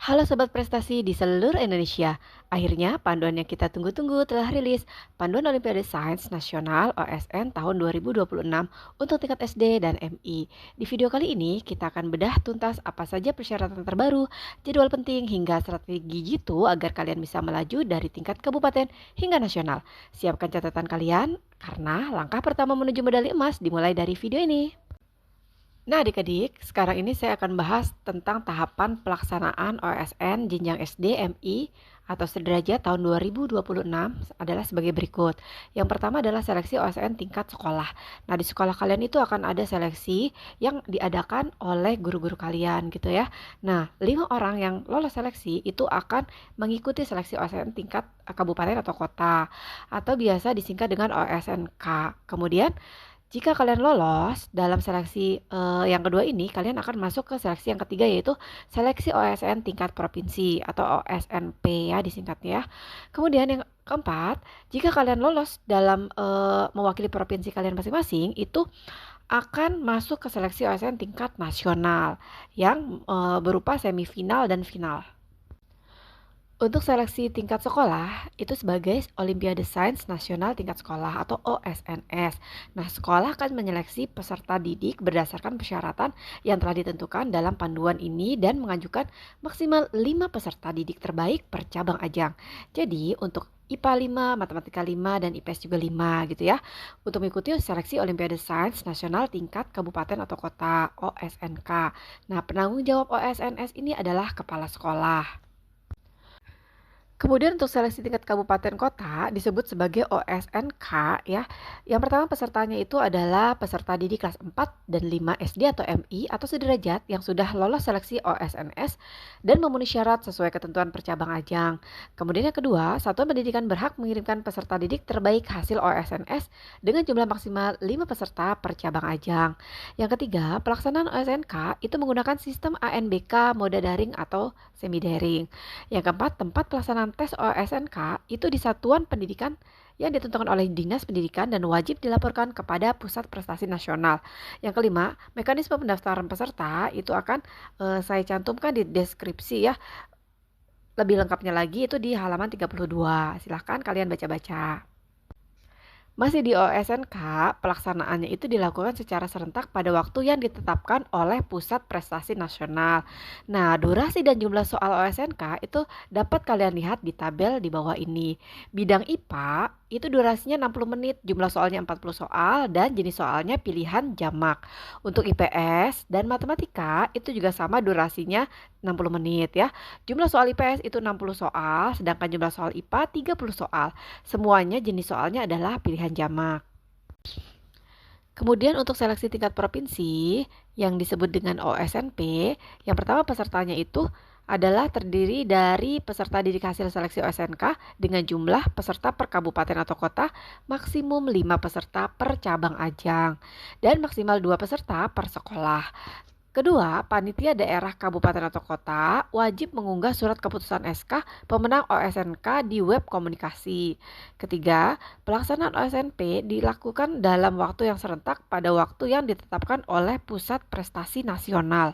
Halo Sobat Prestasi di seluruh Indonesia. Akhirnya panduan yang kita tunggu-tunggu telah rilis. Panduan Olimpiade Sains Nasional OSN tahun 2026 untuk tingkat SD dan MI. Di video kali ini kita akan bedah tuntas apa saja persyaratan terbaru, jadwal penting hingga strategi jitu agar kalian bisa melaju dari tingkat kabupaten hingga nasional. Siapkan catatan kalian karena langkah pertama menuju medali emas dimulai dari video ini. Nah adik-adik, sekarang ini saya akan bahas tentang tahapan pelaksanaan OSN jenjang SD MI atau sederajat tahun 2026 adalah sebagai berikut. Yang pertama adalah seleksi OSN tingkat sekolah. Nah di sekolah kalian itu akan ada seleksi yang diadakan oleh guru-guru kalian gitu ya. Nah 5 orang yang lolos seleksi itu akan mengikuti seleksi OSN tingkat kabupaten atau kota atau biasa disingkat dengan OSNK. Kemudian jika kalian lolos dalam seleksi yang kedua ini, kalian akan masuk ke seleksi yang ketiga yaitu seleksi OSN tingkat provinsi atau OSNP ya disingkatnya. Kemudian yang keempat, jika kalian lolos dalam mewakili provinsi kalian masing-masing, itu akan masuk ke seleksi OSN tingkat nasional yang berupa semifinal dan final. Untuk seleksi tingkat sekolah, itu sebagai Olimpiade Sains Nasional Tingkat Sekolah atau OSNS. Nah, sekolah akan menyeleksi peserta didik berdasarkan persyaratan yang telah ditentukan dalam panduan ini dan mengajukan maksimal 5 peserta didik terbaik per cabang ajang. Jadi, untuk IPA 5, Matematika 5, dan IPS juga 5 gitu ya. Untuk mengikuti seleksi Olimpiade Sains Nasional Tingkat Kabupaten atau Kota OSNK. Nah, penanggung jawab OSNS ini adalah kepala sekolah. Kemudian untuk seleksi tingkat kabupaten kota disebut sebagai OSNK ya. Yang pertama pesertanya itu adalah peserta didik kelas 4 dan 5 SD atau MI atau sederajat yang sudah lolos seleksi OSNS dan memenuhi syarat sesuai ketentuan per cabang ajang. Kemudian yang kedua, satuan pendidikan berhak mengirimkan peserta didik terbaik hasil OSNS dengan jumlah maksimal 5 peserta per cabang ajang. Yang ketiga, pelaksanaan OSNK itu menggunakan sistem ANBK mode daring atau semi daring. Yang keempat, tempat pelaksanaan tes OSNK itu di satuan pendidikan yang ditentukan oleh Dinas Pendidikan dan wajib dilaporkan kepada Pusat Prestasi Nasional. Yang kelima, mekanisme pendaftaran peserta itu akan saya cantumkan di deskripsi ya. Lebih lengkapnya lagi itu di halaman 32. Silahkan kalian baca-baca. Masih di OSNK, pelaksanaannya itu dilakukan secara serentak pada waktu yang ditetapkan oleh Pusat Prestasi Nasional. Nah, durasi dan jumlah soal OSNK itu dapat kalian lihat di tabel di bawah ini. Bidang IPA itu durasinya 60 menit, jumlah soalnya 40 soal, dan jenis soalnya pilihan jamak. Untuk IPS dan matematika itu juga sama durasinya 60 menit ya. Jumlah soal IPS itu 60 soal, sedangkan jumlah soal IPA 30 soal. Semuanya jenis soalnya adalah pilihan jamak. Kemudian untuk seleksi tingkat provinsi yang disebut dengan OSNP, yang pertama pesertanya itu adalah terdiri dari peserta didik hasil seleksi OSNK dengan jumlah peserta per kabupaten atau kota maksimum 5 peserta per cabang ajang dan maksimal 2 peserta per sekolah. Kedua, panitia daerah kabupaten atau kota wajib mengunggah surat keputusan SK pemenang OSNK di web komunikasi. Ketiga, pelaksanaan OSNP dilakukan dalam waktu yang serentak pada waktu yang ditetapkan oleh Pusat Prestasi Nasional.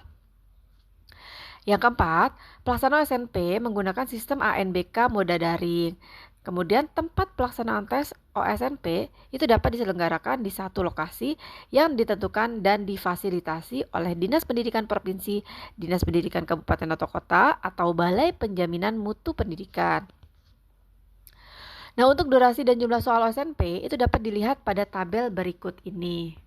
Yang keempat, pelaksanaan OSNP menggunakan sistem ANBK mode daring. Kemudian tempat pelaksanaan tes OSNP itu dapat diselenggarakan di satu lokasi yang ditentukan dan difasilitasi oleh Dinas Pendidikan Provinsi, Dinas Pendidikan Kabupaten atau Kota, atau Balai Penjaminan Mutu Pendidikan. Nah, untuk durasi dan jumlah soal OSNP itu dapat dilihat pada tabel berikut ini.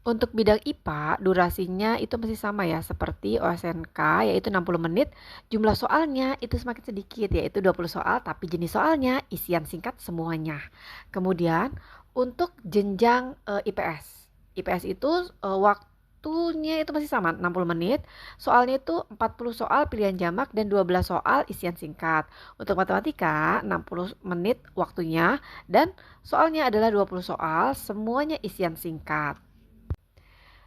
Untuk bidang IPA, durasinya itu masih sama ya, seperti OSNK, yaitu 60 menit. Jumlah soalnya itu semakin sedikit, yaitu 20 soal, tapi jenis soalnya isian singkat semuanya. Kemudian, untuk jenjang IPS. IPS itu waktunya itu masih sama, 60 menit. Soalnya itu 40 soal pilihan jamak dan 12 soal isian singkat. Untuk matematika, 60 menit waktunya, dan soalnya adalah 20 soal, semuanya isian singkat.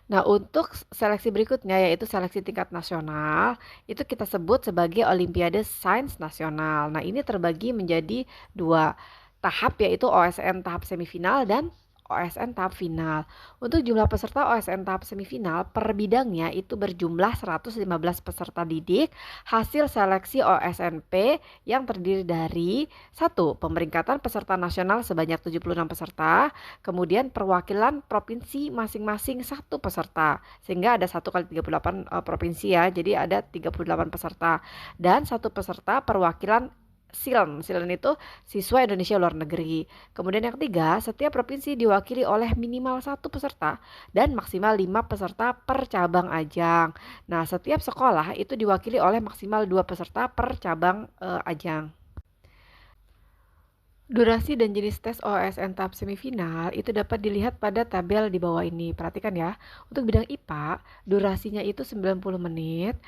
Nah, untuk seleksi berikutnya yaitu seleksi tingkat nasional, itu kita sebut sebagai Olimpiade Sains Nasional. Nah, ini terbagi menjadi dua tahap yaitu OSN tahap semifinal dan OSN tahap final. Untuk jumlah peserta OSN tahap semifinal per bidangnya itu berjumlah 115 peserta didik hasil seleksi OSNP yang terdiri dari 1. Pemeringkatan peserta nasional sebanyak 76 peserta, kemudian perwakilan provinsi masing-masing 1 peserta, sehingga ada 1 kali 38 provinsi ya, jadi ada 38 peserta, dan 1 peserta perwakilan SILN itu siswa Indonesia luar negeri. Kemudian yang ketiga, setiap provinsi diwakili oleh minimal 1 peserta dan maksimal 5 peserta per cabang ajang. Nah, setiap sekolah itu diwakili oleh maksimal 2 peserta per cabang ajang. Durasi dan jenis tes OSN tahap semifinal itu dapat dilihat pada tabel di bawah ini. Perhatikan ya, untuk bidang IPA, durasinya itu 90 menit.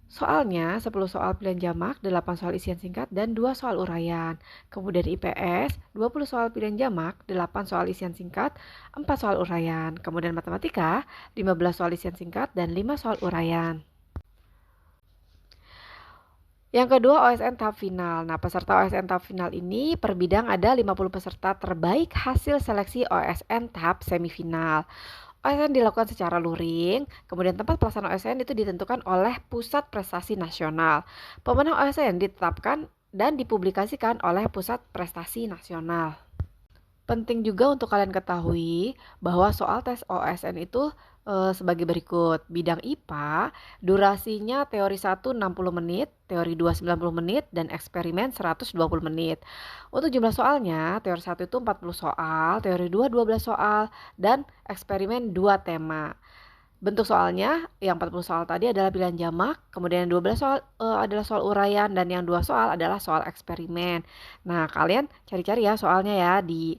Soalnya 10 soal pilihan jamak, 8 soal isian singkat, dan 2 soal uraian. Kemudian IPS, 20 soal pilihan jamak, 8 soal isian singkat, 4 soal uraian. Kemudian matematika, 15 soal isian singkat, dan 5 soal uraian. Yang kedua, OSN tahap final. Nah, peserta OSN tahap final ini per bidang ada 50 peserta terbaik hasil seleksi OSN tahap semifinal. OSN dilakukan secara luring, kemudian tempat pelaksanaan OSN itu ditentukan oleh Pusat Prestasi Nasional. Pemenang OSN ditetapkan dan dipublikasikan oleh Pusat Prestasi Nasional. Penting juga untuk kalian ketahui bahwa soal tes OSN itu sebagai berikut. Bidang IPA, durasinya teori 1 60 menit, teori 2 90 menit, dan eksperimen 120 menit. Untuk jumlah soalnya, teori 1 itu 40 soal, teori 2 12 soal, dan eksperimen 2 tema. Bentuk soalnya, yang 40 soal tadi adalah pilihan jamak, kemudian 12 soal adalah soal uraian, dan yang 2 soal adalah soal eksperimen. Nah, kalian cari-cari ya soalnya ya di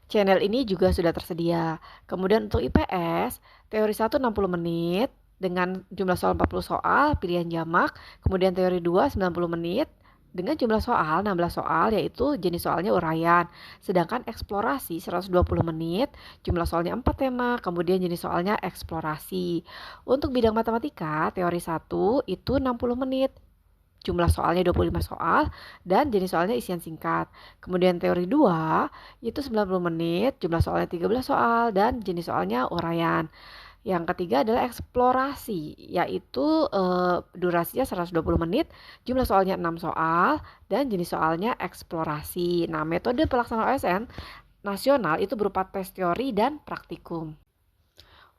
channel ini juga sudah tersedia. Kemudian untuk IPS, teori 1 60 menit dengan jumlah soal 40 soal, pilihan jamak. Kemudian teori 2 90 menit dengan jumlah soal 16 soal, yaitu jenis soalnya uraian. Sedangkan eksplorasi 120 menit, jumlah soalnya 4 tema, kemudian jenis soalnya eksplorasi. Untuk bidang matematika, teori 1 itu 60 menit. Jumlah soalnya 25 soal dan jenis soalnya isian singkat. Kemudian teori 2 itu 90 menit, jumlah soalnya 13 soal dan jenis soalnya uraian. Yang ketiga adalah eksplorasi, yaitu durasinya 120 menit, jumlah soalnya 6 soal dan jenis soalnya eksplorasi. Nah, metode pelaksanaan OSN nasional itu berupa tes teori dan praktikum.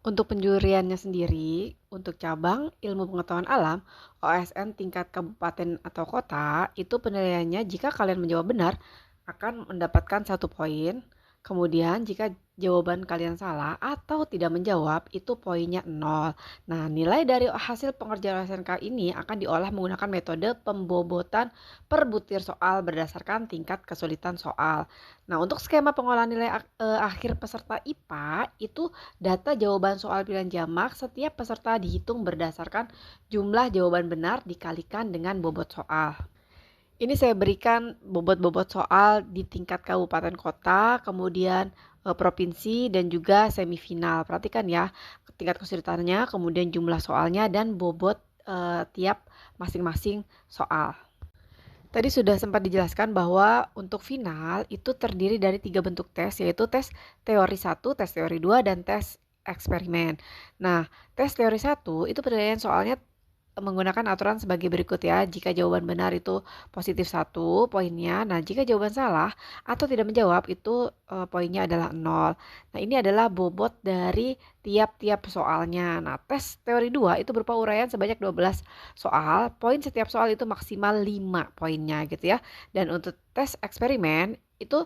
Untuk penjuriannya sendiri, untuk cabang ilmu pengetahuan alam, OSN tingkat kabupaten atau kota, itu penilaiannya jika kalian menjawab benar, akan mendapatkan 1 poin. Kemudian jika jawaban kalian salah atau tidak menjawab, itu poinnya 0. Nah, nilai dari hasil pengerjaan SNK ini akan diolah menggunakan metode pembobotan per butir soal berdasarkan tingkat kesulitan soal. Nah, untuk skema pengolahan nilai akhir peserta IPA, itu data jawaban soal pilihan jamak setiap peserta dihitung berdasarkan jumlah jawaban benar dikalikan dengan bobot soal. Ini saya berikan bobot-bobot soal di tingkat kabupaten kota, kemudian provinsi dan juga semifinal. Perhatikan ya, tingkat kesulitannya, kemudian jumlah soalnya dan bobot tiap masing-masing soal. Tadi sudah sempat dijelaskan bahwa untuk final itu terdiri dari 3 bentuk tes, yaitu tes teori 1, tes teori 2, dan tes eksperimen. Nah, tes teori 1 itu penilaian soalnya menggunakan aturan sebagai berikut ya. Jika jawaban benar itu positif 1 poinnya. Nah, jika jawaban salah atau tidak menjawab itu poinnya adalah 0. Nah, ini adalah bobot dari tiap-tiap soalnya. Nah, tes teori 2 itu berupa uraian sebanyak 12 soal. Poin setiap soal itu maksimal 5 poinnya gitu ya. Dan untuk tes eksperimen itu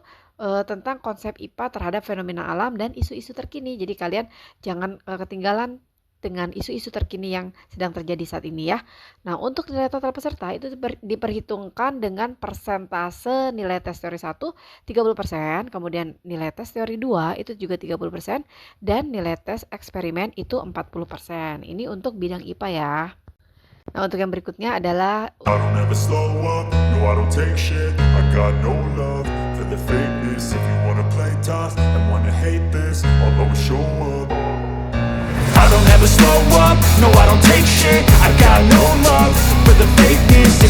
tentang konsep IPA terhadap fenomena alam dan isu-isu terkini. Jadi kalian jangan ketinggalan dengan isu-isu terkini yang sedang terjadi saat ini ya. Nah, untuk nilai total peserta itu diperhitungkan dengan persentase nilai tes teori 1 30%, kemudian nilai tes teori 2 itu juga 30%, dan nilai tes eksperimen itu 40%. Ini untuk bidang IPA ya. Nah, untuk yang berikutnya adalah I don't ever slow up, no I don't take shit. I got no love for the fakeness. If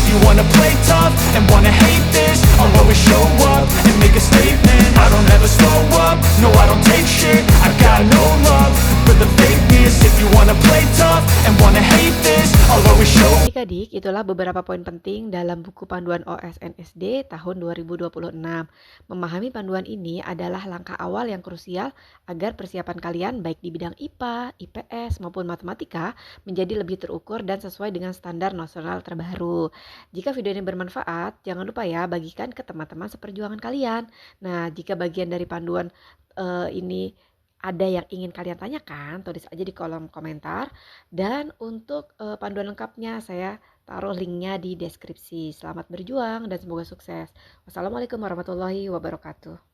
you wanna play tough and wanna hate this, I'll always show up and make a statement. I don't ever slow up, No, I don't take shit. I got no love for the fakeness. If you wanna play tough and wanna hate this, I'll always show. Adik-adik, itulah beberapa poin penting dalam buku panduan OSN SD tahun 2026. Memahami panduan ini adalah langkah awal yang krusial agar persiapan kalian baik di bidang IPA, IPS, maupun matematika menjadi lebih terukur dan sesuai dengan standar nasional terbaru. Jika video ini bermanfaat, jangan lupa ya bagikan ke teman-teman seperjuangan kalian. Nah, jika bagian dari panduan ini ada yang ingin kalian tanyakan, tulis aja di kolom komentar. Dan untuk panduan lengkapnya saya taruh linknya di deskripsi. Selamat berjuang dan semoga sukses. Wassalamualaikum warahmatullahi wabarakatuh.